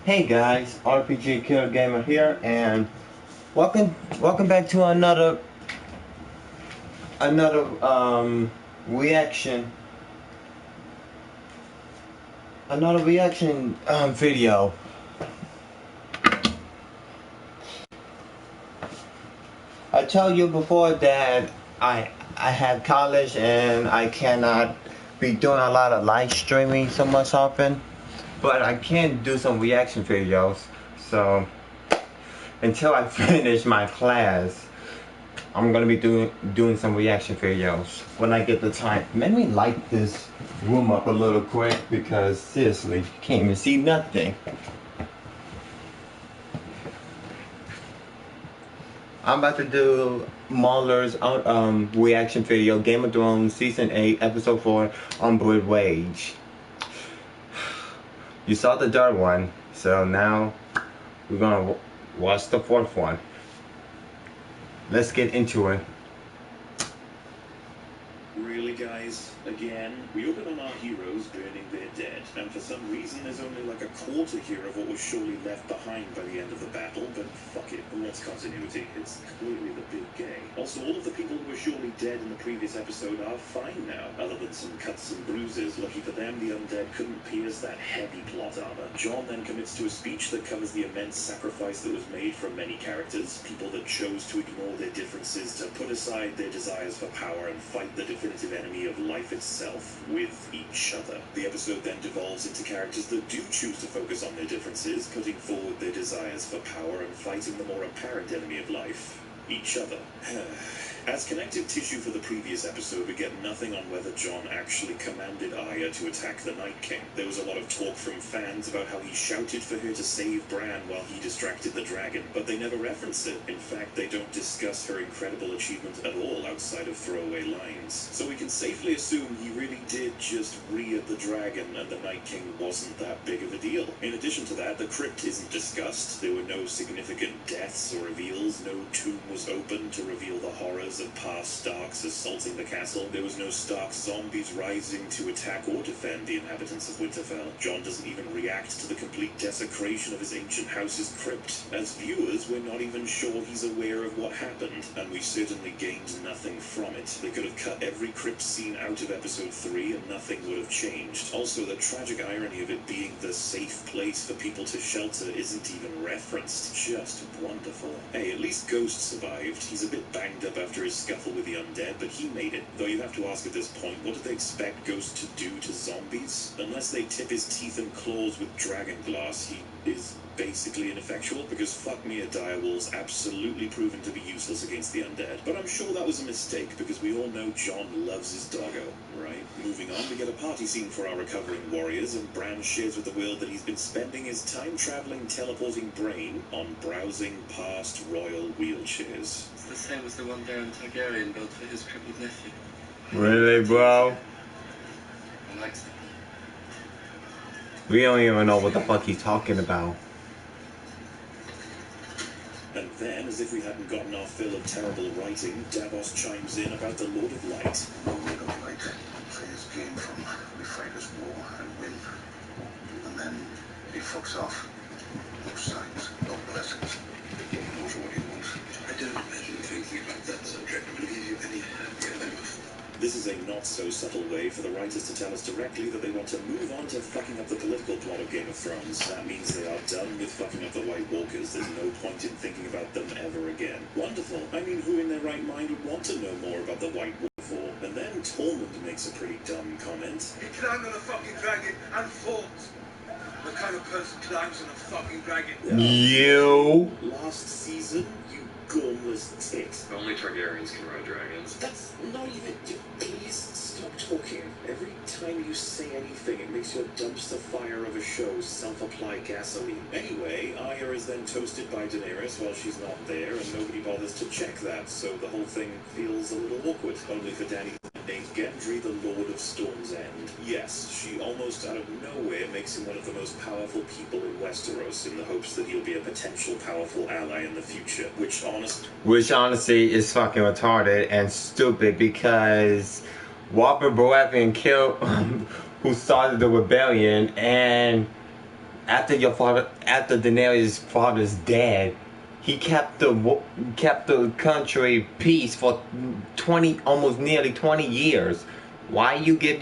Hey guys, RPG Killer Gamer here, and welcome back to another reaction video. I told you before that I have college and I cannot be doing a lot of live streaming so much often, but I can do some reaction videos. So until I finish my class, I'm gonna be doing some reaction videos when I get the time. Let me light this room up a little quick because seriously, you can't even see nothing. I'm about to do Mahler's reaction video, Game of Thrones Season 8, Episode 4, Unbridled. You saw the third one, so now we're gonna watch the fourth one. Let's get into it. Really, guys? Again? We open on our heroes burning their dead, and for some reason there's only like a quarter here of what was surely left behind by the end of the battle, but fuck it, what's continuity? It's clearly the big gay. Also, all of the people who were surely dead in the previous episode are fine now, other than some cuts and bruises. Lucky for them, the undead couldn't pierce that heavy plot armor. Jon then commits to a speech that covers the immense sacrifice that was made from many characters, people that chose to ignore their differences, to put aside their desires for power and fight the definitive enemy of life itself with each other. The episode then devolves into characters that do choose to focus on their differences, putting forward their desires for power and fighting the more apparent enemy of life, each other. As connective tissue for the previous episode, we get nothing on whether Jon actually commanded Arya to attack the Night King. There was a lot of talk from fans about how he shouted for her to save Bran while he distracted the dragon, but they never reference it. In fact, they don't discuss her incredible achievement at all outside of throwaway lines. So we can safely assume he really did just rear the dragon and the Night King wasn't that big of a deal. In addition to that, the crypt isn't discussed. There were no significant deaths or reveals. No tomb was opened to reveal the horrors of past Starks assaulting the castle. There was no Stark zombies rising to attack or defend the inhabitants of Winterfell. Jon doesn't even react to the complete desecration of his ancient house's crypt. As viewers, we're not even sure he's aware of what happened, and we certainly gained nothing from it. They could have cut every crypt scene out of episode 3 and nothing would have changed. Also, the tragic irony of it being the safe place for people to shelter isn't even referenced. Just wonderful. Hey, at least Ghost survived. He's a bit banged up after his scuffle with the undead, but he made it. Though you have to ask at this point, what did they expect Ghost to do to zombies? Unless they tip his teeth and claws with dragon glass, he is basically ineffectual, because fuck me, a direwolf's absolutely proven to be useless against the undead. But I'm sure that was a mistake, because we all know Jon loves his doggo, right? Moving on, we get a party scene for our recovering warriors, and Bran shares with the world that he's been spending his time-traveling, teleporting brain on browsing past royal wheelchairs. It's the same as the one Baron Targaryen built for his crippled nephew. Really, bro? I liked it. We don't even know what the fuck he's talking about. And then, as if we hadn't gotten our fill of terrible writing, Davos chimes in about the Lord of Light. The Lord of Light says came from we fight as war and win. And then he fucks off. No signs, no blessings. He knows what he wants. I don't imagine thinking about that subject will leave you any happier than before. This is a not-so-subtle way for the writers to tell us directly that they want to move on to fucking up the political plot of Game of Thrones. That means they are done with fucking up the White Walkers. There's no point in thinking about them ever again. Wonderful. I mean, who in their right mind would want to know more about the White Walker? And then Tormund makes a pretty dumb comment. He climbed on a fucking dragon and fought. What kind of person climbs on a fucking dragon? You. Last season, you gormless tit. Only Targaryens can ride dragons. That's not even... Please stop talking. Every time you say anything, it makes your dumpster fire of a show self-apply gasoline. Anyway, Arya is then toasted by Daenerys while she's not there, and nobody bothers to check that, so the whole thing feels a little awkward. Only for Dany named Gendry, the Lord of Storm's End. Yes, she almost out of nowhere makes him one of the most powerful people in Westeros in the hopes that he'll be a potential powerful ally in the future, which honestly is fucking retarded and stupid, because Robert Baratheon killed who started the rebellion, and after Daenerys' father's dead, he kept the country peace for 20, almost nearly 20 years. Why you give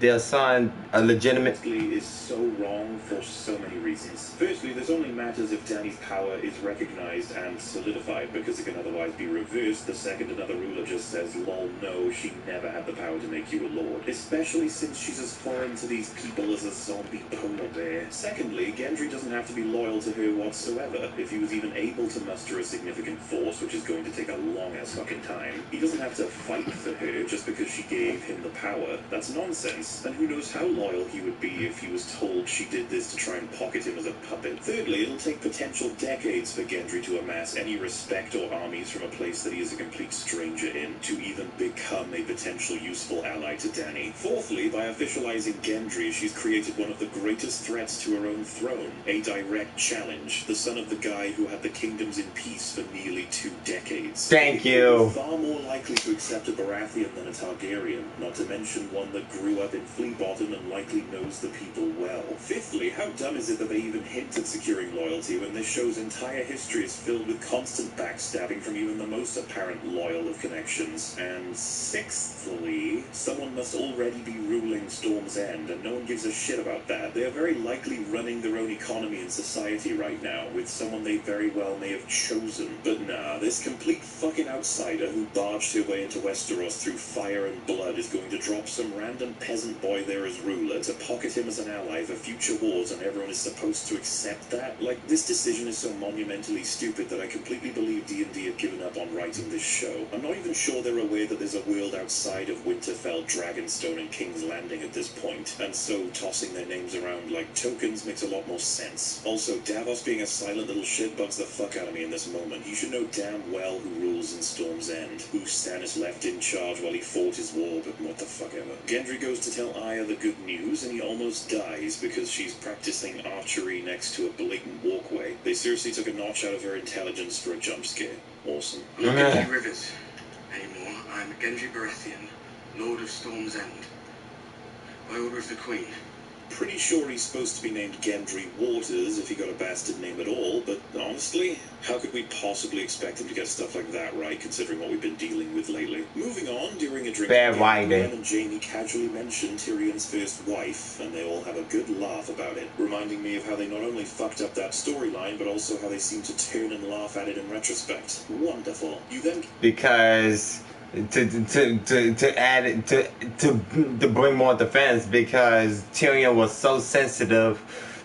their son a legitimate? Is so wrong for so many reasons. Firstly, this only matters if Dany's power is recognized and solidified, because it can otherwise be reversed the second another ruler just says, lol, no, she never had the power to make you a lord. Especially since she's as foreign to these people as a zombie polar bear. Secondly, Gendry doesn't have to be loyal to her whatsoever. If he was even able to muster a significant force, which is going to take a long-ass fucking time, he doesn't have to fight for her just because she gave him the power. That's nonsense. And who knows how loyal he would be if he was told she did this to try and pocket him as a puppet. Thirdly, it'll take potential decades for Gendry to amass any respect or armies from a place that he is a complete stranger in, to even become a potential useful ally to Dany. Fourthly, by officializing Gendry, she's created one of the greatest threats to her own throne, a direct challenge, the son of the guy who had the kingdoms in peace for nearly 2 decades. Thank you. Far more likely to accept a Baratheon than a Targaryen, not to mention one that grew up in Flea Bottom and likely knows the people well. Fifthly, how dumb is it that they even hint at securing loyalty when this show's entire history is filled with constant backstabbing from even the most apparent loyal of connections? And sixthly, someone must already be ruling Storm's End, and no one gives a shit about that. They are very likely running their own economy and society right now, with someone they very well may have chosen. But nah, this complete fucking outsider who barged her way into Westeros through fire and blood is going to drop some random peasant boy there as ruler to pocket him as an ally for future wars, and everyone is supposed to accept that? Like, this decision is so monumentally stupid that I completely believe D&D have given up on writing this show. I'm not even sure they're aware that there's a world outside of Winterfell, Dragonstone, and King's Landing at this point, and so tossing their names around like tokens makes a lot more sense. Also, Davos being a silent little shit bugs the fuck out of me in this moment. He should know damn well who rules in Storm's End, who Stannis left in charge while he fought his war, but what the fuck ever. Gendry goes to tell Arya the good news, and he almost dies because she's practicing archery next to a blatant walkway. They seriously took a notch out of her intelligence for a jump scare. Awesome. I'm not Gendry Rivers anymore. I'm Gendry Baratheon, Lord of Storm's End. By order of the Queen. Pretty sure he's supposed to be named Gendry Waters if he got a bastard name at all, but honestly, how could we possibly expect him to get stuff like that right, considering what we've been dealing with lately? Moving on, during a drink, Glenn and Jaime casually mention Tyrion's first wife, and they all have a good laugh about it, reminding me of how they not only fucked up that storyline, but also how they seem to turn and laugh at it in retrospect. Wonderful. You then... Because... to bring more defense, because Tyrion was so sensitive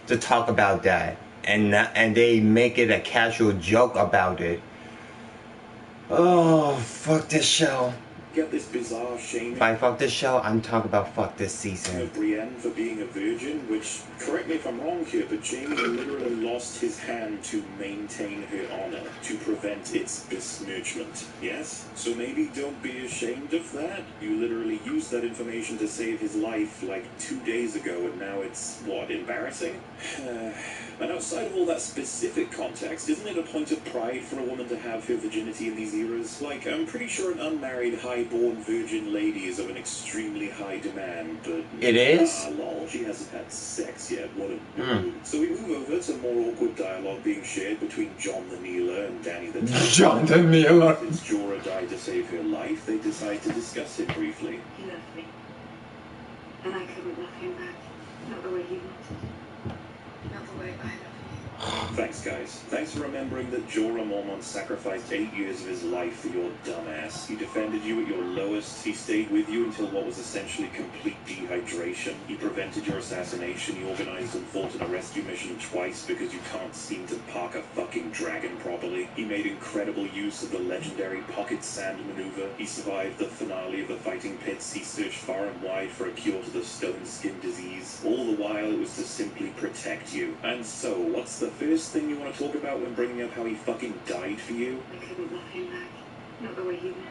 to talk about that, and they make it a casual joke about it. Oh, fuck this show. Get this bizarre shame. If I fuck this show, I'm talking about fuck this season. Of Brienne for being a virgin, which, correct me if I'm wrong here, but Jaime literally lost his hand to maintain her honor, to prevent its besmirchment. Yes? So maybe don't be ashamed of that. You literally used that information to save his life like 2 days ago, and now it's, what, embarrassing? And outside of all that specific context, isn't it a point of pride for a woman to have her virginity in these eras? Like, I'm pretty sure an unmarried, high-born virgin lady is of an extremely high demand, but... It is? Lol, she hasn't had sex yet, what a... So we move over to more awkward dialogue being shared between Jon the Kneeler and Dany the Tapper. Jon the Kneeler! Since Jorah died to save her life, they decide to discuss it briefly. He loved me, and I couldn't love him back. Not the way he wanted. Not the way I love you. Thanks, guys. Thanks for remembering that Jorah Mormont sacrificed 8 years of his life for your dumbass. He defended you at your lowest. He stayed with you until what was essentially complete dehydration. He prevented your assassination. He organized and fought in a rescue mission twice because you can't seem to park a fucking dragon properly. He made incredible use of the legendary pocket sand maneuver. He survived the finale of the fighting pits. He searched far and wide for a cure to the stone skin disease. All the while, it was to simply protect you. And so, what's the first thing you want to talk about when bringing up how he fucking died for you? I couldn't love him back. Not the way he wanted.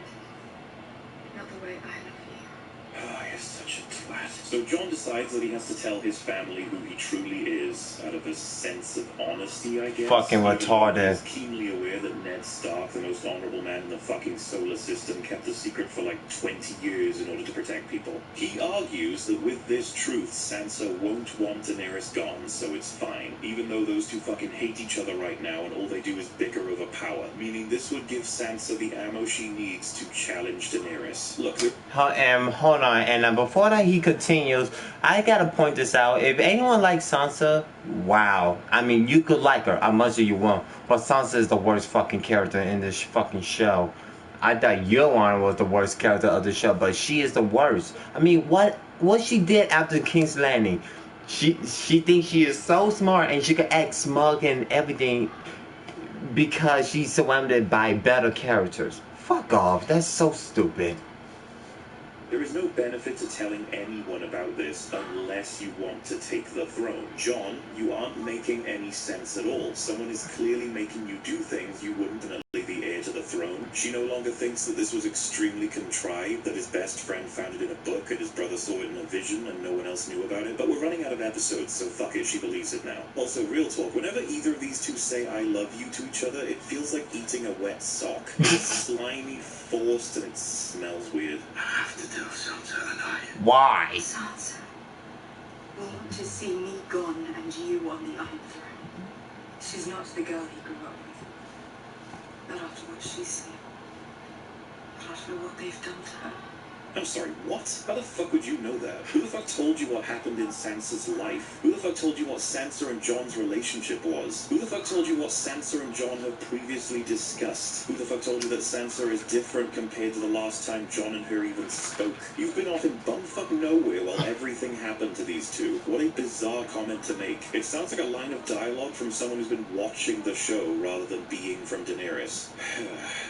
Not the way I love you. Oh, you're such a twat. So Jon decides that he has to tell his family who he truly is, out of a sense of honesty, I guess. Fucking retarded. He's keenly aware that Ned Ned Stark, the most honorable man in the fucking solar system, kept the secret for like 20 years in order to protect people. He argues that with this truth, Sansa won't want Daenerys gone, so it's fine, even though those two fucking hate each other right now and all they do is bicker over power, meaning this would give Sansa the ammo she needs to challenge Daenerys. Look, hold on, and before that he continues, I gotta point this out. If anyone likes Sansa, wow. I mean, you could like her, how much do you want? But Sansa is the worst fucking character in this fucking show. I thought Yoan was the worst character of the show, but she is the worst. I mean, what she did after King's Landing? She thinks she is so smart and she can act smug and everything because she's surrounded by better characters. Fuck off. That's so stupid. there is no benefit to telling anyone about this unless you want to take the throne. Jon, you aren't making any sense at all. Someone is clearly making you do things you wouldn't be the heir to the throne. She no longer thinks that this was extremely contrived, that his best friend found it in a book and his brother saw it in a vision and no one else knew about it. But we're running out of episodes, so fuck it, she believes it now. Also, real talk, whenever either of these two say I love you to each other, it feels like eating a wet sock. It's slimy, forced, and it smells weird. I have to tell Sansa tonight. Why? Sansa will want to see me gone and you on the Iron Throne. She's not the girl he grew up with. Not after what she's seen. Not after what they've done to her. I'm sorry, what? How the fuck would you know that? Who the fuck told you what happened in Sansa's life? Who the fuck told you what Sansa and Jon's relationship was? Who the fuck told you what Sansa and Jon have previously discussed? Who the fuck told you that Sansa is different compared to the last time Jon and her even spoke? You've been off in bumfuck nowhere while everything happened to these two. What a bizarre comment to make. It sounds like a line of dialogue from someone who's been watching the show rather than being from Daenerys.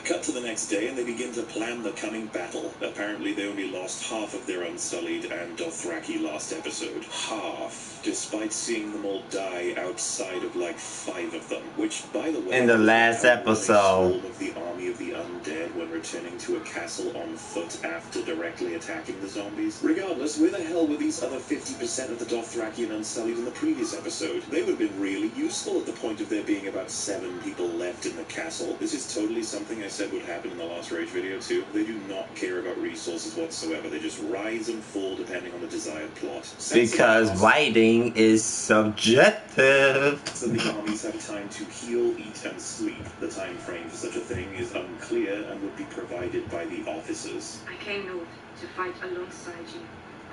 Cut to the next day and they begin to plan the coming battle. Apparently they only lost half of their Unsullied and Dothraki last episode. Half, despite seeing them all die outside of like 5 of them. Which, by the way, in the last episode, of the army of the undead when returning to a castle on foot after directly attacking the zombies. Regardless, where the hell were these other 50% of the Dothraki and Unsullied in the previous episode? They would have been really useful at the point of there being about 7 people left in the castle. This is totally something I said would happen in the last Rage video too. They do not care about resources whatsoever. They just rise and fall depending on the desired plot. Because writing is subjective. So the armies have time to heal, eat, and sleep. The time frame for such a thing is unclear and would be provided by the officers. I came north to fight alongside you.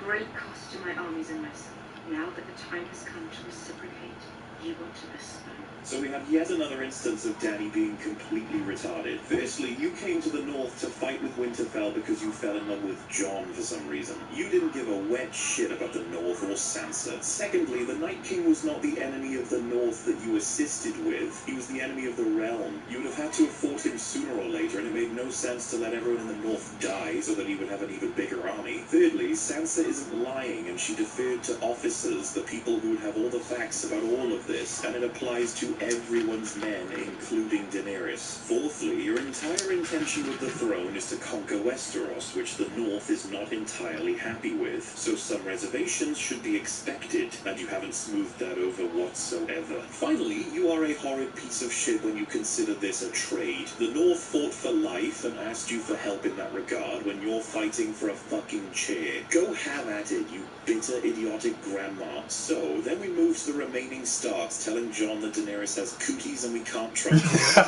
Great cost to my armies and myself. Now that the time has come to reciprocate, you want to listen. So we have yet another instance of Dany being completely retarded. Firstly, you came to the north to fight with Winterfell because you fell in love with Jon for some reason. You didn't give a wet shit about the north or Sansa. Secondly, the Night King was not the enemy of the north that you assisted with. He was the enemy of the realm. You would have had to have fought him sooner or later, and it made no sense to let everyone in the north die so that he would have an even bigger army. Thirdly, Sansa isn't lying, and she deferred to officers, the people who would have all the facts about all of this, and it applies to everyone's men, including Daenerys. Fourthly, your entire intention with the throne is to conquer Westeros, which the North is not entirely happy with. So some reservations should be expected, and you haven't smoothed that over whatsoever. Finally, you are a horrid piece of shit when you consider this a trade. The North fought for life and asked you for help in that regard when you're fighting for a fucking chair. Go have at it, you bitter, idiotic grandma. So, then we move to the remaining Starks, telling Jon that Daenerys has cooties and we can't trust her.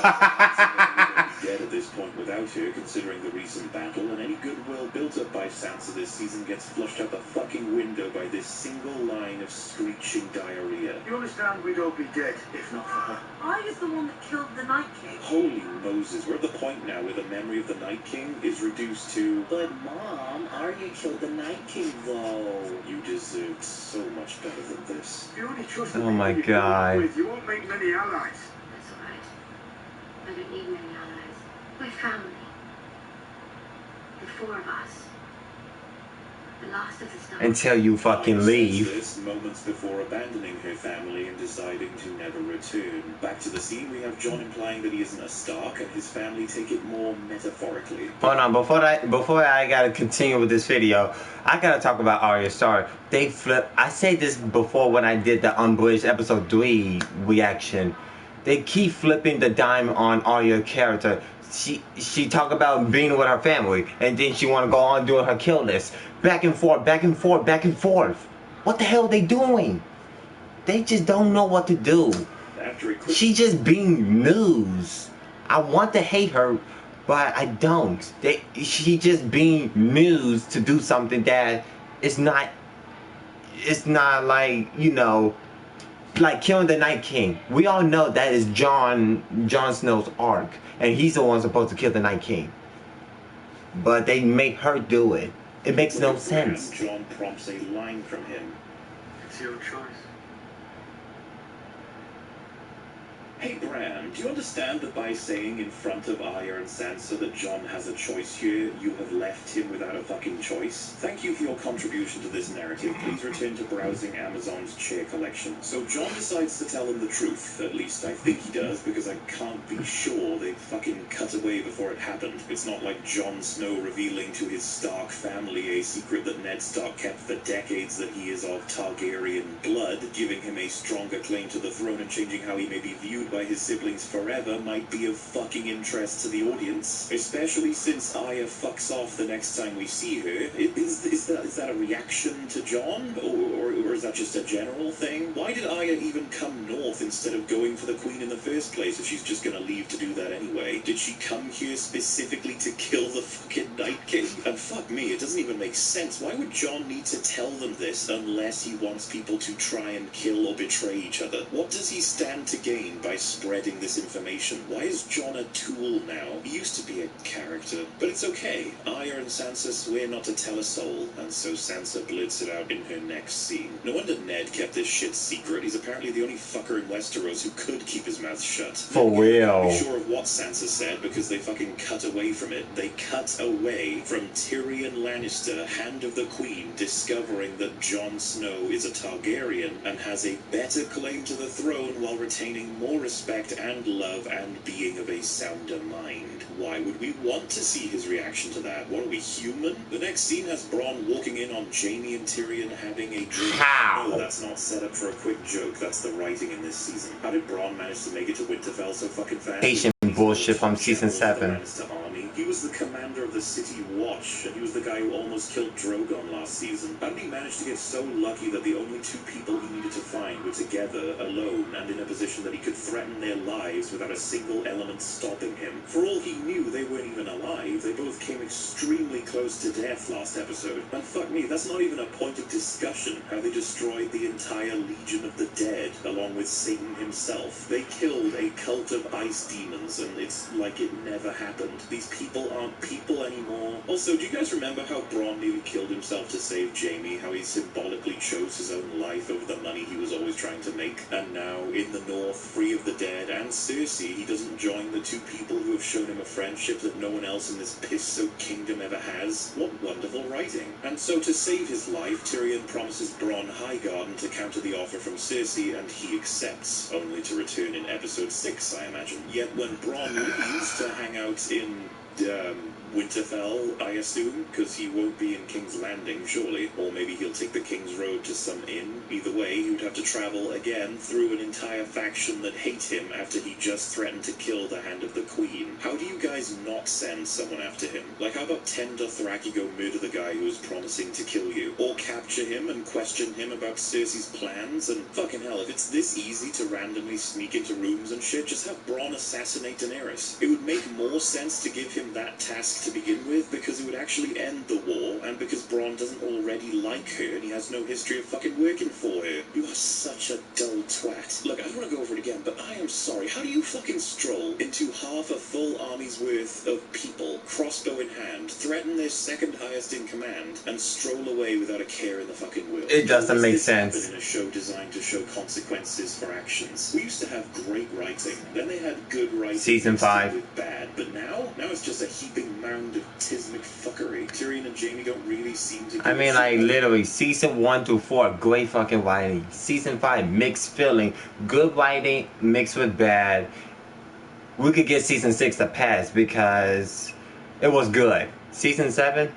Dead at this point without her, considering the recent battle, and any goodwill built up by Sansa this season gets flushed out the fucking window by this single line of screeching diarrhea. You understand we'd all be dead if not for her. I was the one that killed the Night King. Holy Moses, we're at the point now where the memory of the Night King is reduced to, but Mom, Arya killed the Night King though. You deserved so much better than this. If you only trust Oh my God. you won't make many allies. That's all right. I don't need many allies. My family. The 4 of us. The last of the Starks. Until you fucking leave. This moments before abandoning her family and deciding to never return. Back to the scene, we have Jon implying that he isn't a Stark, and his family take it more metaphorically. Hold on, before I gotta continue with this video, I gotta talk about Arya Stark. They flip. I said this before when I did the Unbridled episode 3 reaction. They keep flipping the dime on Arya's character. She talk about being with her family, and then she want to go on doing her kill list. Back and forth, back and forth, back and forth. What the hell are they doing? They just don't know what to do. She just being news. I want to hate her, but I don't. She just being news to do something that is not. It's not like, you know, like killing the Night King. We all know that is Jon Snow's arc, and he's the one supposed to kill the Night King. But they make her do it. It makes no sense. Jon prompts a line from him. It's your choice. Hey Bran, do you understand that by saying in front of Arya and Sansa that Jon has a choice here, you have left him without a fucking choice? Thank you for your contribution to this narrative. Please return to browsing Amazon's chair collection. So Jon decides to tell him the truth. At least I think he does, because I can't be sure they fucking cut away before it happened. It's not like Jon Snow revealing to his Stark family a secret that Ned Stark kept for decades, that he is of Targaryen blood, giving him a stronger claim to the throne and changing how he may be viewed by his siblings forever might be of fucking interest to the audience, especially since Arya fucks off the next time we see her. Is that a reaction to Jon, or is that just a general thing? Why did Arya even come north instead of going for the Queen in the first place if she's just gonna leave to do that anyway? Did she come here specifically to kill the fucking Night King? And fuck me, it doesn't even make sense. Why would Jon need to tell them this unless he wants people to try and kill or betray each other? What does he stand to gain by spreading this information? Why is Jon a tool now? He used to be a character, but it's okay. Arya and Sansa swear not to tell a soul, and so Sansa blurts it out in her next scene. No wonder Ned kept this shit secret. He's apparently the only fucker in Westeros who could keep his mouth shut. For real. Be sure of what Sansa said because they fucking cut away from it. They cut away from Tyrion Lannister, Hand of the Queen, discovering that Jon Snow is a Targaryen and has a better claim to the throne while retaining more respect and love and being of a sounder mind. Why would we want to see his reaction to that? What, are we human? The next scene has Bronn walking in on Jaime and Tyrion having a drink. How? No, that's not set up for a quick joke. That's the writing in this season. How did Bronn manage to make it to Winterfell so fucking fast? Patient bullshit from season 7. He was the commander of the City Watch, and he was the guy who almost killed Drogon last season. How did he manage to get so lucky that the only two people he needed to find were together, alone, and in a position that he could threaten their lives without a single element stopping him? For all he knew, they weren't even alive. They both came extremely close to death last episode. And fuck me, that's not even a point of discussion, how they destroyed the entire Legion of the Dead, along with Satan himself. They killed a cult of ice demons, and it's like it never happened. These people aren't people anymore. Also, do you guys remember how Bronn nearly killed himself to save Jaime? How he symbolically chose his own life over the money he was always trying to make? And now, in the North, free of the dead and Cersei, he doesn't join the two people who have shown him a friendship that no one else in this piss-soaked kingdom ever has. What wonderful writing. And so, to save his life, Tyrion promises Bronn Highgarden to counter the offer from Cersei, and he accepts, only to return in episode 6, I imagine. Yet when Bronn leaves to hang out in Winterfell, I assume, because he won't be in King's Landing, surely. Or maybe he'll take the King's Road to some inn. Either way, he would have to travel again through an entire faction that hate him after he just threatened to kill the Hand of the Queen. How do you guys not send someone after him? Like, how about 10 Dothraki go murder the guy who was promising to kill you? Or capture him and question him about Cersei's plans? And fucking hell, if it's this easy to randomly sneak into rooms and shit, just have Bronn assassinate Daenerys. It would make more sense to give him that task to begin with, because it would actually end the war, and because Bronn doesn't already like her, and he has no history of fucking working for her. You are such a dull twat. Look, I don't want to go over it again, but I am sorry. How do you fucking stroll into half a full army's worth of people, crossbow in hand, threaten their second highest in command, and stroll away without a care in the fucking world? It doesn't make This happened sense. in a show designed to show consequences for actions. We used to have great writing, then they had good writing. Season 5. With bad, but now it's just a heaping mound of tismic fuckery. Tyrion and Jaime don't really seem to. I mean, like, literally, season 1 through 4, great fucking writing. Season 5, mixed feeling. Good writing mixed with bad. We could get season 6 to pass because it was good. Season 7,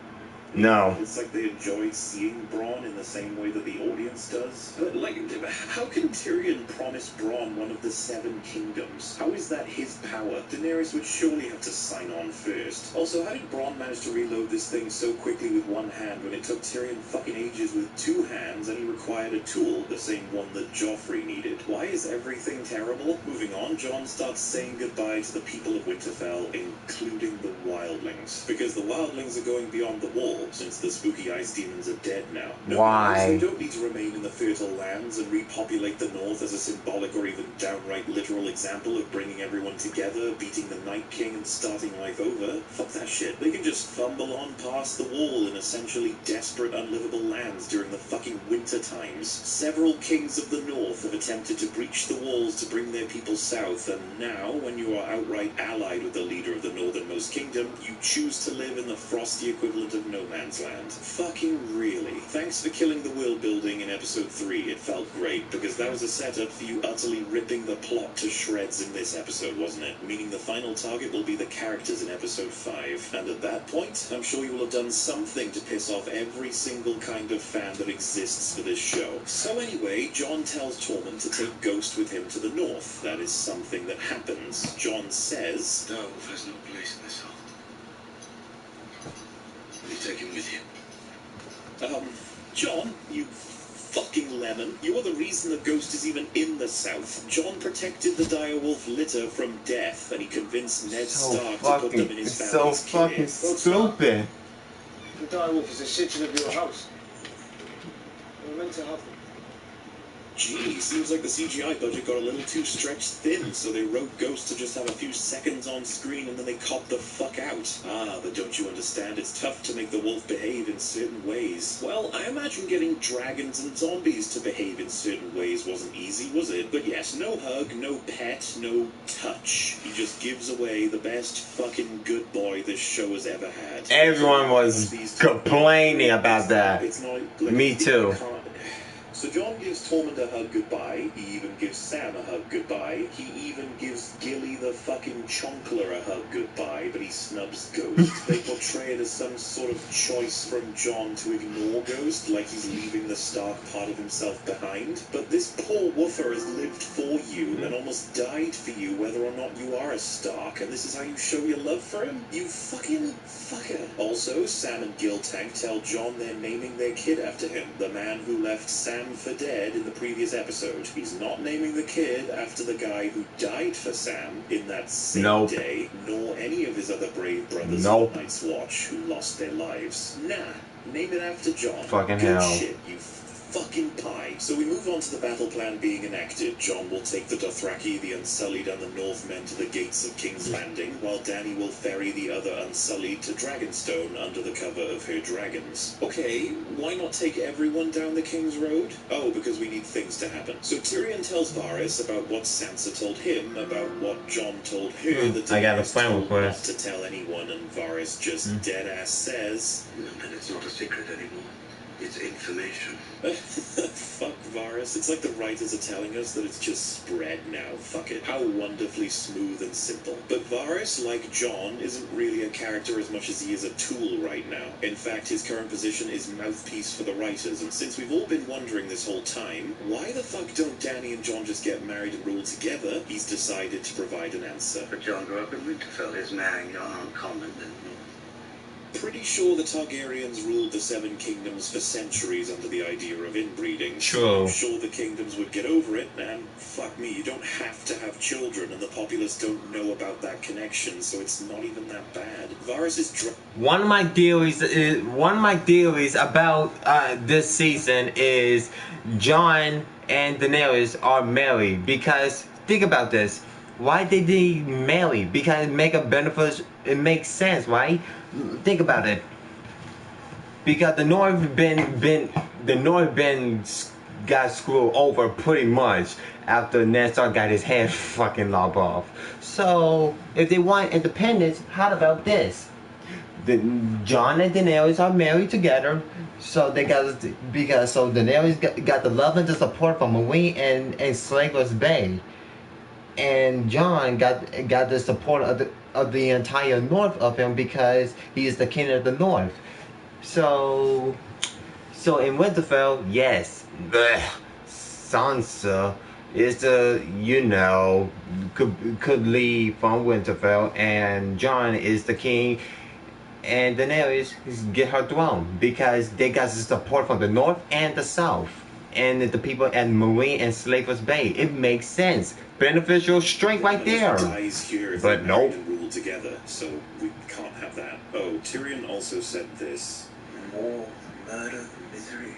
No. It's like they enjoyed seeing Bronn in the same way that the audience does. But, like, how can Tyrion promise Bronn one of the 7 kingdoms? How is that his power? Daenerys would surely have to sign on first. Also, how did Bronn manage to reload this thing so quickly with one hand when it took Tyrion fucking ages with 2 hands and he required a tool, the same one that Joffrey needed? Why is everything terrible? Moving on, Jon starts saying goodbye to the people of Winterfell, including the wildlings. Because the wildlings are going beyond the wall, since the spooky ice demons are dead now. Why? They don't need to remain in the fertile lands and repopulate the north as a symbolic or even downright literal example of bringing everyone together, beating the Night King and starting life over. Fuck that shit. They can just fumble on past the wall in essentially desperate, unlivable lands during the fucking winter times. Several kings of the north have attempted to breach the walls to bring their people south, and now, when you are outright allied with the leader of the northernmost kingdom, you choose to live in the frosty equivalent of no man's land. Fucking really. Thanks for killing the world building in episode 3. It felt great, because that was a setup for you utterly ripping the plot to shreds in this episode, wasn't it? Meaning the final target will be the characters in episode 5. And at that point, I'm sure you will have done something to piss off every single kind of fan that exists for this show. So anyway, Jon tells Tormund to take Ghost with him to the north. That is something that happens. Jon says, Direwolf has no place in this hall. You take him with you. Jon, you fucking lemon. You are the reason the Ghost is even in the south. Jon protected the direwolf litter from death, and he convinced Ned Stark to put them in his family's care. fucking stupid. The direwolf is a citizen of your house. We're meant to have them. Gee, seems like the CGI budget got a little too stretched thin, so they wrote Ghost to just have a few seconds on screen and then they copped the fuck out. Ah, but don't you understand, it's tough to make the wolf behave in certain ways. Well, I imagine getting dragons and zombies to behave in certain ways wasn't easy, was it? But yes, no hug, no pet, no touch. He just gives away the best fucking good boy this show has ever had. Everyone was complaining about that. It's not like Me too. So Jon gives Tormund a hug goodbye, he even gives Sam a hug goodbye, he even gives Gilly the fucking Chonkler a hug goodbye, but he snubs Ghost. They portray it as some sort of choice from Jon to ignore Ghost, like he's leaving the Stark part of himself behind. But this poor woofer has lived for you and almost died for you whether or not you are a Stark, and this is how you show your love for him? You fucking fucker. Also, Sam and Giltank tell Jon they're naming their kid after him, the man who left Sam for dead in the previous episode. He's not naming the kid after the guy who died for Sam in that same day, nor any of his other brave brothers on the Night's Watch who lost their lives. Nah, name it after Jon. Fucking Good hell. shit, you fucking pie. So we move on to the battle plan being enacted. Jon will take the Dothraki, the Unsullied, and the Northmen to the gates of King's Landing, while Dany will ferry the other Unsullied to Dragonstone under the cover of her dragons. Okay, why not take everyone down the King's Road? Oh, because we need things to happen. So Tyrion tells Varys about what Sansa told him, about what Jon told her that I got a Daenerys friend told not request. to tell anyone, and Varys just deadass says, And it's not a secret anymore. It's information. fuck Varys. It's like the writers are telling us that it's just spread now. Fuck it. How wonderfully smooth and simple. But Varys, like Jon, isn't really a character as much as he is a tool right now. In fact, his current position is mouthpiece for the writers, and since we've all been wondering this whole time, why the fuck don't Dany and Jon just get married and rule together, he's decided to provide an answer. But Jon grew up in Winterfell. Is marrying uncommon then? Pretty sure the Targaryens ruled the Seven Kingdoms for centuries under the idea of inbreeding. True. I'm sure the kingdoms would get over it, and fuck me, you don't have to have children, and the populace don't know about that connection, so it's not even that bad. Varys is One of my theories about this season is Jon and Daenerys are married, because think about this. Why did they marry? Because it makes sense, right? Think about it. Because the North got screwed over pretty much after Ned Stark got his head fucking lopped off. So if they want independence, how about this? Jon and Daenerys are married together, so Daenerys got the love and the support from Marine and Slaver's Bay. And Jon got the support of the entire North of him because he is the king of the North. So in Winterfell, yes, Sansa is could leave from Winterfell, and Jon is the king, and Daenerys get her throne because they got the support from the north and the south, and the people at Marine and Slavers Bay. It makes sense. Beneficial strength right there. But nope. Rule together, so we can't have that. Oh, Tyrion also said this. More murder, misery.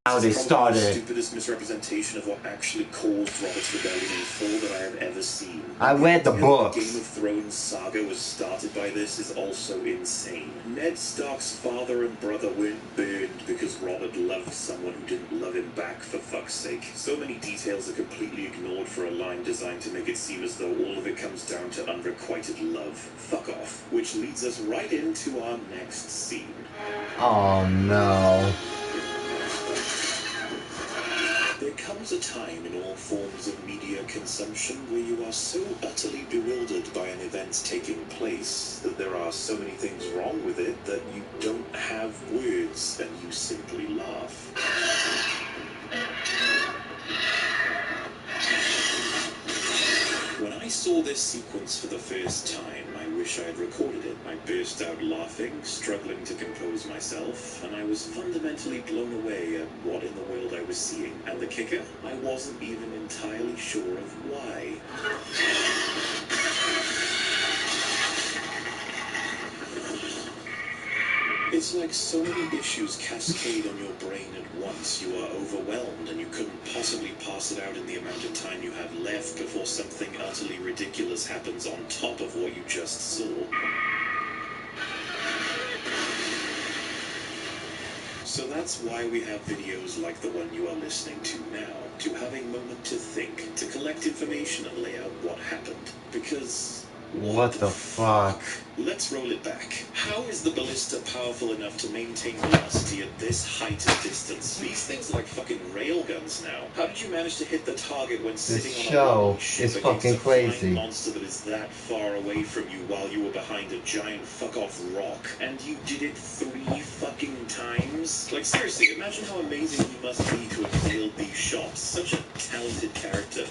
How they started. The stupidest misrepresentation of what actually caused Robert's rebellion in full that I have ever seen. I read the books. The Game of Thrones saga was started by this is also insane. Ned Stark's father and brother weren't burned because Robert loved someone who didn't love him back, for fuck's sake. So many details are completely ignored for a line designed to make it seem as though all of it comes down to unrequited love. Fuck off. Which leads us right into our next scene. Oh no. There comes a time in all forms of media consumption where you are so utterly bewildered by an event taking place that there are so many things wrong with it that you don't have words and you simply laugh. When I saw this sequence for the first time, I wish I had recorded it. I burst out laughing, struggling to compose myself, and I was fundamentally blown away at what in the world I was seeing. And the kicker? I wasn't even entirely sure of why. It's like so many issues cascade on your brain at once. You are overwhelmed and you couldn't possibly pass it out in the amount of time you have left before something utterly ridiculous happens on top of what you just saw. So that's why we have videos like the one you are listening to now, to have a moment to think, to collect information and lay out what happened. Because... what the fuck? Let's roll it back. How is the ballista powerful enough to maintain velocity at this height and distance? These things are like fucking railguns now. How did you manage to hit the target when sitting on a ship is fucking crazy. Monster that is that far away from you while you were behind a giant fuck-off rock? And you did it 3 fucking times? Like seriously, imagine how amazing you must be to have nailed these shots. Such a talented character.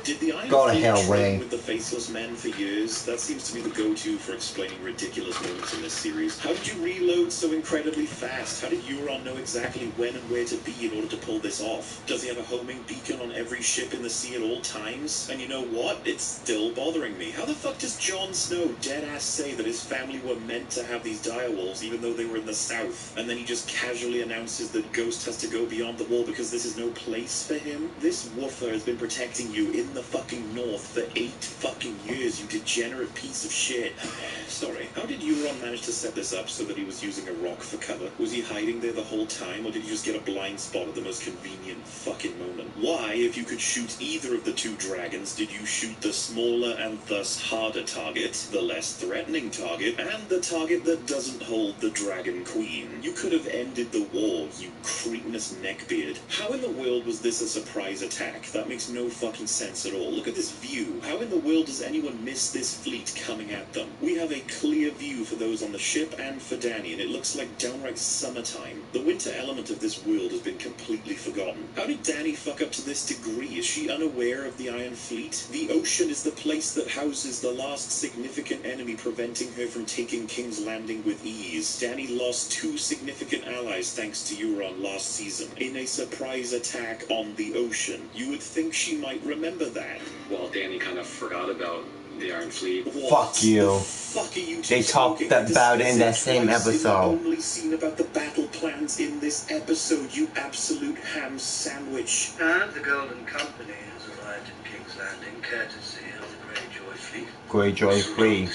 Did the Iron Fleet train with the Faceless Men for years? That seems to be the go-to for explaining ridiculous moments in this series. How did you reload so incredibly fast? How did Euron know exactly when and where to be in order to pull this off? Does he have a homing beacon on every ship in the sea at all times? And you know what? It's still bothering me. How the fuck does Jon Snow dead-ass say that his family were meant to have these direwolves even though they were in the south? And then he just casually announces that Ghost has to go beyond the wall because this is no place for him? This woofer has been protecting you in the fucking north for 8 fucking years, you degenerate piece of shit. Sorry. How did Euron manage to set this up so that he was using a rock for cover? Was he hiding there the whole time, or did he just get a blind spot at the most convenient fucking moment? Why, if you could shoot either of the 2 dragons, did you shoot the smaller and thus harder target, the less threatening target, and the target that doesn't hold the Dragon Queen? You could have ended the war, you cretinous neckbeard. How in the world was this a surprise attack? That makes no fucking sense at all. Look at this view. How in the world does anyone miss this fleet coming at them? We have a clear view for those on the ship and for Dany, and it looks like downright summertime. The winter element of this world has been completely forgotten. How did Dany fuck up to this degree? Is she unaware of the Iron Fleet? The ocean is the place that houses the last significant enemy preventing her from taking King's Landing with ease. Dany lost 2 significant allies thanks to Euron last season in a surprise attack on the ocean. You would think she might remember that. Well, Dany kind of forgot about the Iron Fleet. Fuck you. Fuck are you they talked about it in that same episode. Only scene about the battle plans in this episode, you absolute ham sandwich. And the Golden Company has arrived in King's Landing, courtesy of the Greyjoy Fleet. Greyjoy Fleet.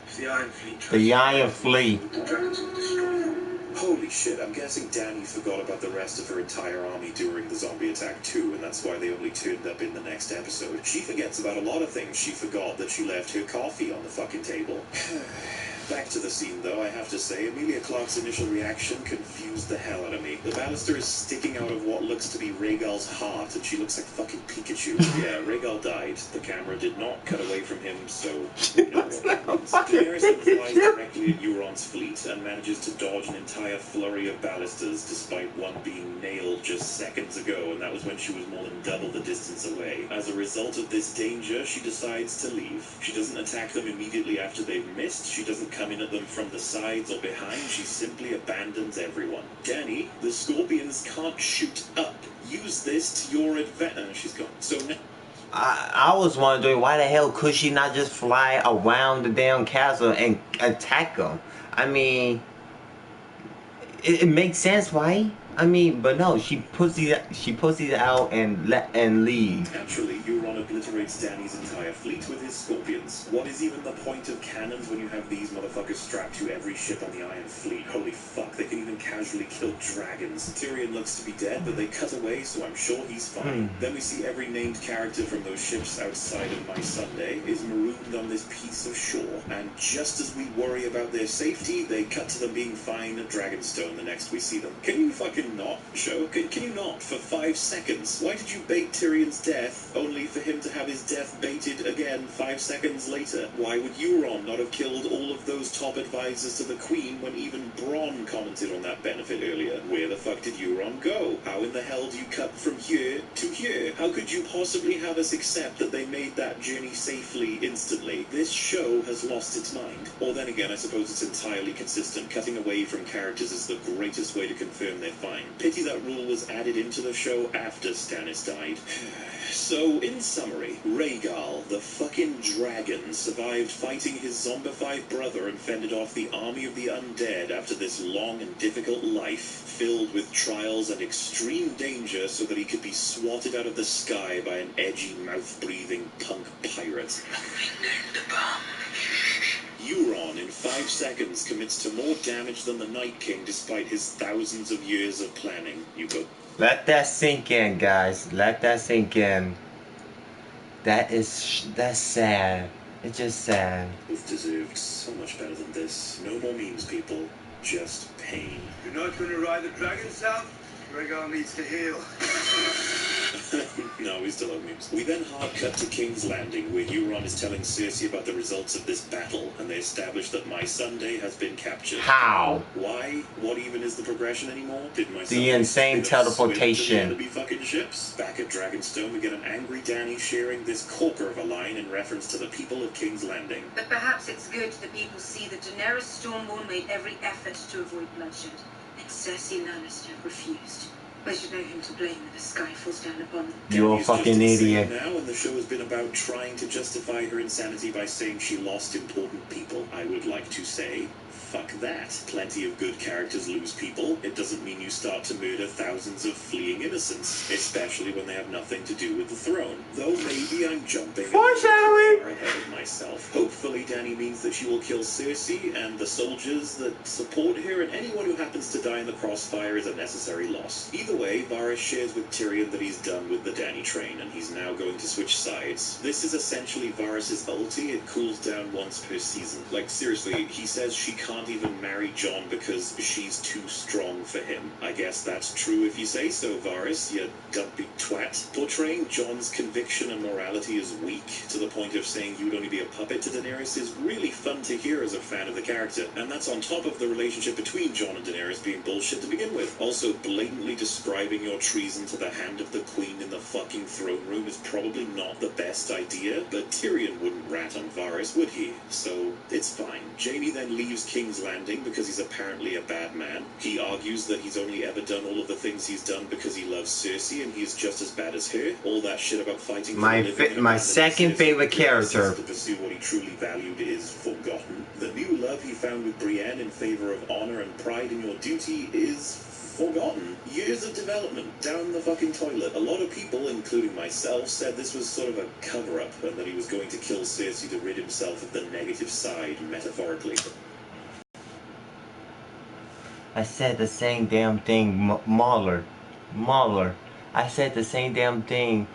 If the Iron Fleet. The Iron Fleet. The dragons will destroy them. Holy shit, I'm guessing Dany forgot about the rest of her entire army during the zombie attack too, and that's why they only turned up in the next episode. She forgets about a lot of things. She forgot that she left her coffee on the fucking table. Back to the scene, though, I have to say, Emilia Clarke's initial reaction confused the hell out of me. The banister is sticking out of what looks to be Rhaegal's heart, and she looks like fucking Pikachu. Yeah, Rhaegal died. The camera did not cut away from him, so we know what that means. Daenerys then flies directly at Euron's fleet and manages to dodge an entire flurry of ballistas, despite one being nailed just seconds ago, and that was when she was more than double the distance away. As a result of this danger, she decides to leave. She doesn't attack them immediately after they've missed. She doesn't come in at them from the sides or behind. She simply abandons everyone. Dany, the Scorpions can't shoot up. Use this to your advantage. She's gone. So now... I was wondering why the hell could she not just fly around the damn castle and attack them? I mean, it makes sense, right? I mean, but no, she pussies out and leaves. Naturally, Euron obliterates Dany's entire fleet with his scorpions. What is even the point of cannons when you have these motherfuckers strapped to every ship on the Iron Fleet? Holy fuck, they can even casually kill dragons. Tyrion looks to be dead, but they cut away, so I'm sure he's fine. Then we see every named character from those ships outside of My Sunday is marooned on this piece of shore. And just as we worry about their safety, they cut to them being fine at Dragonstone the next we see them. Can you fucking not, show? Can you not? For 5 seconds? Why did you bait Tyrion's death, only for him to have his death baited again 5 seconds later? Why would Euron not have killed all of those top advisors to the Queen when even Bronn commented on that benefit earlier? Where the fuck did Euron go? How in the hell do you cut from here to here? How could you possibly have us accept that they made that journey safely instantly? This show has lost its mind. Or then again, I suppose it's entirely consistent. Cutting away from characters is the greatest way to confirm they're fine. Pity that rule was added into the show after Stannis died. So, in summary, Rhaegal, the fucking dragon, survived fighting his zombified brother and fended off the army of the undead after this long and difficult life, filled with trials and extreme danger so that he could be swatted out of the sky by an edgy, mouth-breathing punk pirate. Euron, in 5 seconds, commits to more damage than the Night King despite his thousands of years of planning. You go. Let that sink in, guys. Let that sink in. That's sad. It's just sad. Both deserved so much better than this. No more memes, people. Just pain. You're not going to ride the dragon south? Rhaegal needs to heal. No, we still have memes. We then hard cut to King's Landing, where Euron is telling Cersei about the results of this battle, and they establish that My Sunday has been captured. How? Why? What even is the progression anymore? Did My The Sunday insane teleportation. To be fucking ships? Back at Dragonstone, we get an angry Dany sharing this corker of a line in reference to the people of King's Landing. But perhaps it's good the people see that Daenerys Stormborn made every effort to avoid bloodshed, and Cersei Lannister refused. I should know whom to blame when the sky falls down upon them. You're a Dany's fucking just insane idiot. now, and the show has been about trying to justify her insanity by saying she lost important people. I would like to say, fuck that. Plenty of good characters lose people. It doesn't mean you start to murder thousands of fleeing innocents, especially when they have nothing to do with the throne. Though maybe I'm jumping Foreshadowing. far ahead of myself. Hopefully Dany means that she will kill Cersei and the soldiers that support her, and anyone who happens to die in the crossfire is a necessary loss. Either way, Varys shares with Tyrion that he's done with the Dany train, and he's now going to switch sides. This is essentially Varys' ulti. It cools down once per season. Like, seriously, he says she can't even marry Jon because she's too strong for him. I guess that's true if you say so, Varys, you dumpy twat. Portraying Jon's conviction and morality as weak, to the point of saying you would only be a puppet to Daenerys, is really fun to hear as a fan of the character. And that's on top of the relationship between Jon and Daenerys being bullshit to begin with. Also, blatantly describing your treason to the hand of the Queen in the fucking throne room is probably not the best idea, but Tyrion wouldn't rat on Varys, would he? So, it's fine. Jaime then leaves King's Landing because he's apparently a bad man. He argues that he's only ever done all of the things he's done because he loves Cersei and he's just as bad as her. All that shit about fighting for a living My second favorite character. to pursue what he truly valued is forgotten. The new love he found with Brienne in favor of honor and pride in your duty is forgotten. Years of development down the fucking toilet. A lot of people, including myself, said this was sort of a cover-up and that he was going to kill Cersei to rid himself of the negative side, metaphorically. I said the same damn thing, Mauler. I said the same damn thing.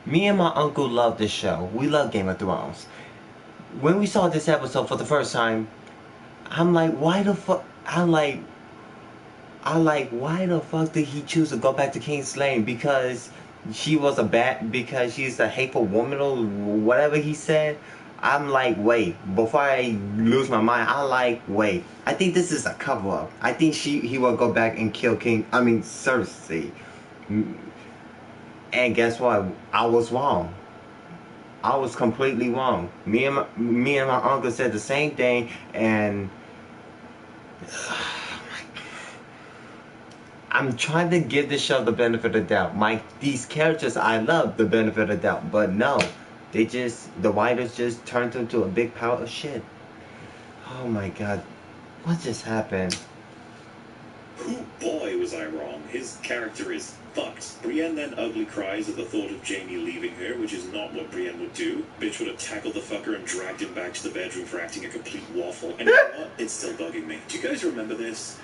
Me and my uncle love this show. We love Game of Thrones. when we saw this episode for the first time, I'm like, why the fuck? Why the fuck did he choose to go back to King's Lane? Because because she's a hateful woman or whatever he said. I'm like, wait, before I lose my mind, wait. I think this is a cover up. I think he will go back and kill Cersei. And guess what? I was wrong. I was completely wrong. Me and my uncle said the same thing, and I'm trying to give this show the benefit of the doubt. These characters I love the benefit of the doubt, but no, the writers just turned them to a big pile of shit. Oh my god, what just happened? Oh boy, was I wrong. His character is fucked. Brienne then ugly cries at the thought of Jaime leaving her, which is not what Brienne would do. Bitch would have tackled the fucker and dragged him back to the bedroom for acting a complete waffle. And you know what? It's still bugging me. Do you guys remember this?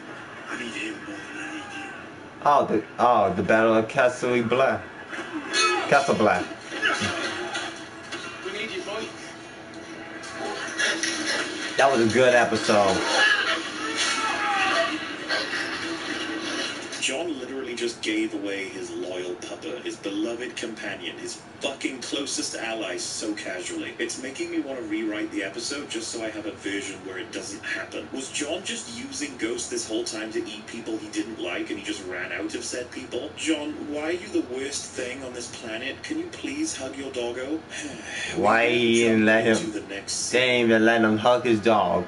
I need him more than I need you. The Battle of Castle Black. Castle Black. We need you, boy. That was a good episode. Jon literally just gave away his loyal pupper, his beloved companion, his fucking closest ally so casually. It's making me want to rewrite the episode just so I have a version where it doesn't happen. Was Jon just using Ghost this whole time to eat people he didn't like and he just ran out of said people? Jon, why are you the worst thing on this planet? Can you please hug your doggo? Why he didn't let him? They didn't even let him hug his dog.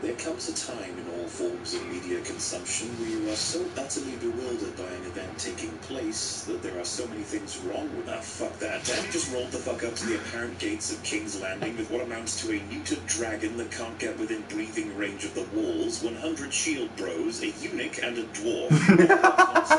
There comes a time in all forms of media consumption where you are so utterly bewildered by an event taking place that there are so many things wrong with that. Fuck that. Dany just rolled the fuck up to the apparent gates of King's Landing with what amounts to a neutered dragon that can't get within breathing range of the walls, 100 shield bros, a eunuch, and a dwarf.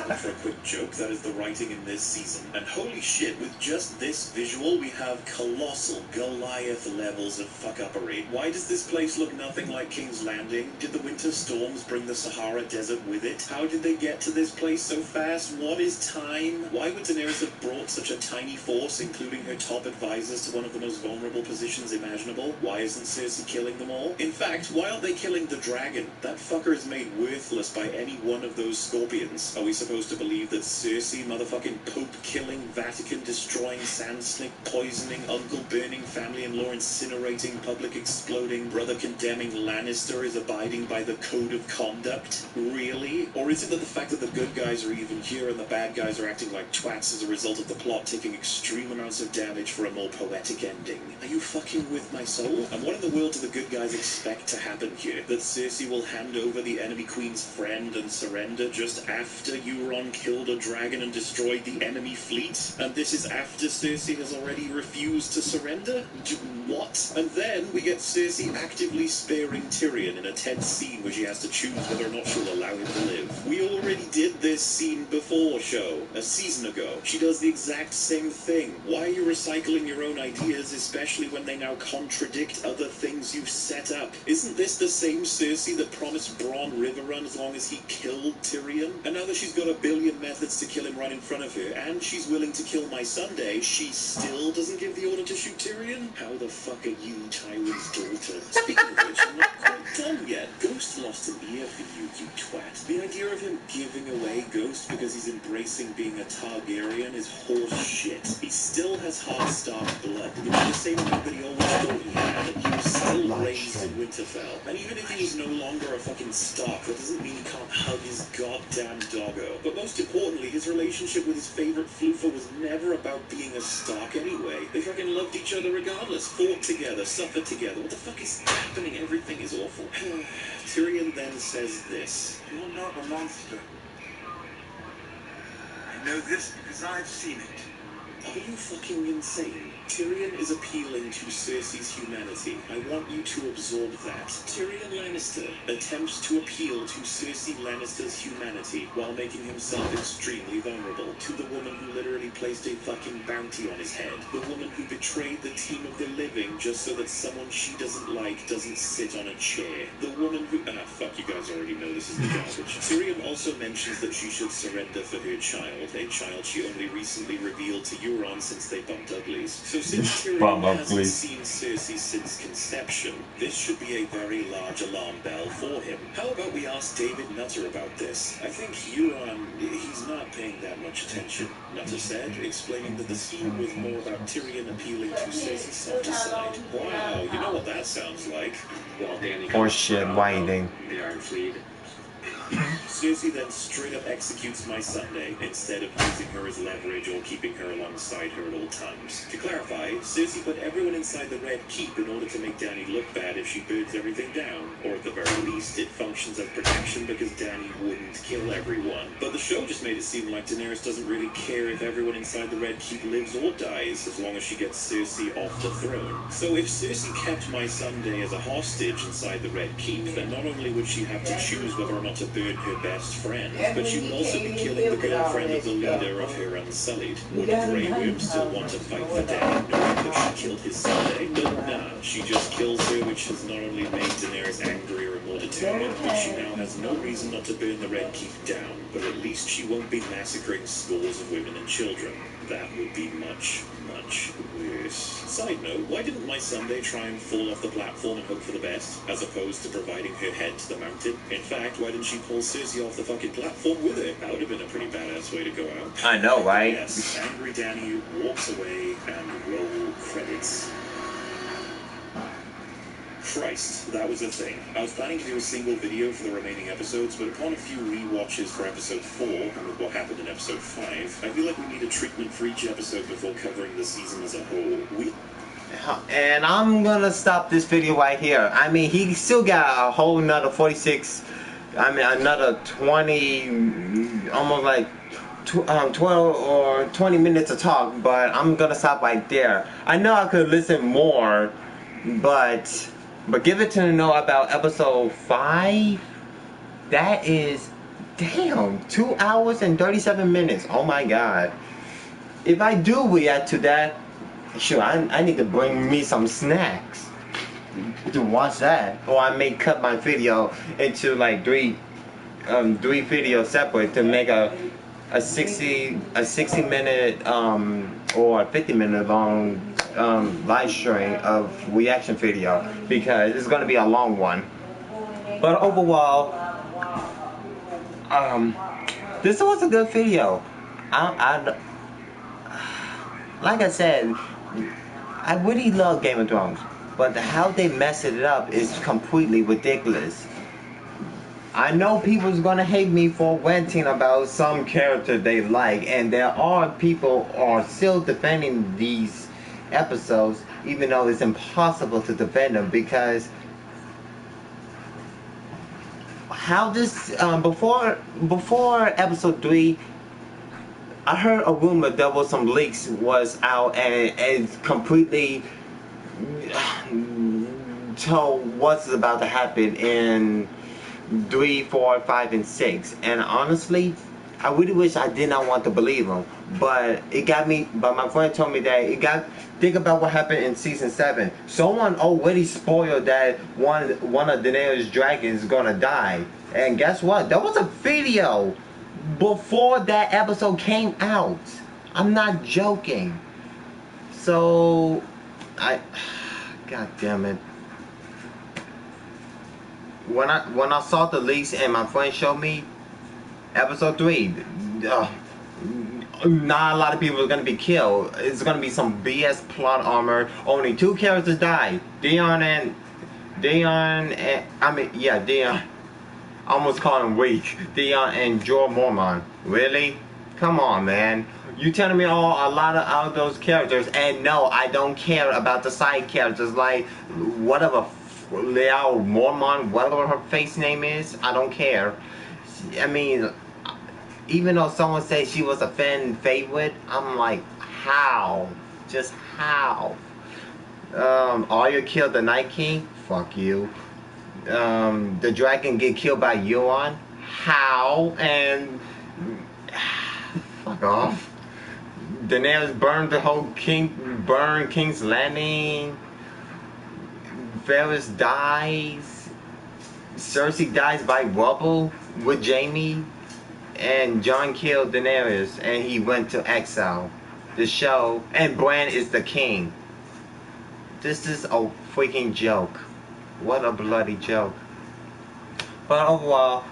Not for a quick joke, that is the writing in this season. And holy shit, with just this visual, we have colossal Goliath levels of fuck-uppery. Why does this place look nothing like King's Landing? Did the winter storms bring the Sahara Desert with it? How did they get to this place so fast? What is time? Why would Daenerys have brought such a tiny force, including her top advisors, to one of the most vulnerable positions imaginable? Why isn't Cersei killing them all? In fact, why aren't they killing the dragon? That fucker is made worthless by any one of those scorpions. Are we supposed to believe that Cersei, motherfucking Pope-killing, Vatican-destroying, sand-snake poisoning, uncle-burning, family-in-law incinerating, public-exploding, brother-condemning Lannister is abiding by the code of conduct? Really? Or is it that the fact that the good guys are even here and the bad guys are acting like twats as a result of the plot taking extreme amounts of damage for a more poetic ending? Are you fucking with my soul? And what in the world do the good guys expect to happen here? That Cersei will hand over the enemy queen's friend and surrender just after Euron killed a dragon and destroyed the enemy fleet? And this is after Cersei has already refused to surrender? What? And then we get Cersei actively sparing Tyrion in a tense scene where she has to choose whether or not she'll allow him to live. We already did this scene before, show. A season ago. She does the exact same thing. Why are you recycling your own ideas, especially when they now contradict other things you've set up? Isn't this the same Cersei that promised Bronn Riverrun as long as he killed Tyrion? And now that she's got a billion methods to kill him right in front of her, and she's willing to kill my Sunday, she still doesn't give the order to shoot Tyrion? How the fuck are you, Tywin's daughter? Speaking of which, I'm not quite done yet. Ghost lost an ear for you, you twat. The idea of him giving away Ghost because he's embracing being a Targaryen is horse shit. He still has half-starved blood. It's the same amount that he always thought he had, and he was still raised in Winterfell. And even if he's no longer a fucking Stark, that doesn't mean he can't hug his goddamn doggo. But most importantly, his relationship with his favorite floofer was never about being a Stark anyway. They fucking loved each other regardless, fought together, suffered together. What the fuck is happening? Everything is awful. Tyrion then says this. You're not a monster. I know this because I've seen it. Are you fucking insane? Tyrion is appealing to Cersei's humanity. I want you to absorb that. Tyrion Lannister attempts to appeal to Cersei Lannister's humanity while making himself extremely vulnerable to the woman who literally placed a fucking bounty on his head. The woman who betrayed the team of the living just so that someone she doesn't like doesn't sit on a chair. The woman who... fuck, you guys already know this is the garbage. Tyrion also mentions that she should surrender for her child, a child she only recently revealed to Euron Euron since they bumped uglies. So since Tyrion Bump hasn't uglies. seen Cersei since conception, this should be a very large alarm bell for him. How about we ask David Nutter about this? I think Euron, he's not paying that much attention, Nutter said, explaining that the scene was more about Tyrion appealing to Cersei's softer side. Wow, you know what that sounds like. While Danny Or shit, whining. the Iron Fleet. Cersei then straight up executes my Sunday instead of using her as leverage or keeping her alongside her at all times. To clarify, Cersei put everyone inside the Red Keep in order to make Dany look bad if she burns everything down, or at the very least, it functions as protection because Dany wouldn't kill everyone. But the show just made it seem like Daenerys doesn't really care if everyone inside the Red Keep lives or dies, as long as she gets Cersei off the throne. So if Cersei kept my Sunday as a hostage inside the Red Keep, then not only would she have to choose whether or not to burn her best friend, but she would also be killing the girlfriend of the leader of her Unsullied. Would the Grey Worm still want to fight for Dany, knowing that she killed his Sunday? But nah, she just kills her, which has not only made Daenerys angrier and more determined, but she now has no reason not to burn the Red Keep down. But at least she won't be massacring scores of women and children. That would be much, much worse. Side note, why didn't my Sunday try and fall off the platform and hope for the best, as opposed to providing her head to the mountain? In fact, why didn't she pull Cersei off the fucking platform with her? That would have been a pretty badass way to go out. I know, right? Yes, angry Dany walks away and roll credits. Christ, that was a thing. I was planning to do a single video for the remaining episodes, but upon a few re-watches for episode 4, and with what happened in episode 5, I feel like we need a treatment for each episode before covering the season as a whole. And I'm gonna stop this video right here. I mean, he still got a whole nother 46, I mean, another 20, almost like 12 or 20 minutes to talk, but I'm gonna stop right there. I know I could listen more, but give it to know about episode 5. That is, damn, 2 hours and 37 minutes. Oh my god. If I do react to that, sure, I need to bring me some snacks to watch that, or I may cut my video into like three videos separate to make a 60 minute or 50 minute long live stream of reaction video, because it's gonna be a long one. But overall, this was a good video. Like I said, I really love Game of Thrones, but how they messed it up is completely ridiculous. I know people's gonna hate me for ranting about some character they like, and there are people are still defending these episodes, even though it's impossible to defend them, because how this before episode 3, I heard a rumor there was some leaks was out and it's completely told what's about to happen in 3, 4, 5, and 6. And honestly, I really wish I did not want to believe them, but it got me. But my friend told me that it got. Think about what happened in season 7. Someone already spoiled that one of Daenerys' dragons is gonna die. And guess what? There was a video before that episode came out. I'm not joking. So God damn it. When I saw the leaks and my friend showed me episode 3, not a lot of people are gonna be killed. It's gonna be some BS plot armor. Only 2 characters died. Dion. I almost called him weak. Dion and Jorah Mormont. Really? Come on, man. You telling me a lot of those characters, and no, I don't care about the side characters like whatever Leal Mormont, whatever her face name is. I don't care. I mean, even though someone says she was a fan favorite, I'm like, how? Just how? Arya killed the Night King? Fuck you. The dragon get killed by Euron? How? And fuck off. Daenerys burned the whole King's Landing. Varys dies. Cersei dies by rubble with Jaime. And Jon killed Daenerys and he went to exile. the show, and Bran is the king. This is a freaking joke. What a bloody joke. But overall,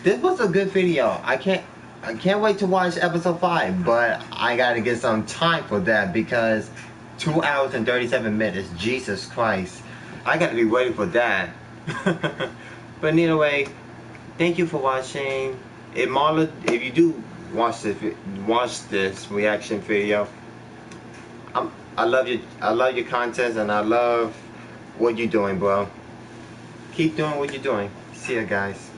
this was a good video. I can't wait to watch episode 5, but I gotta get some time for that because 2 hours and 37 minutes. Jesus Christ. I gotta be waiting for that. But either way, thank you for watching. If Marla, if you do watch this reaction video, I love your content and I love what you're doing, bro. Keep doing what you're doing. See ya, guys.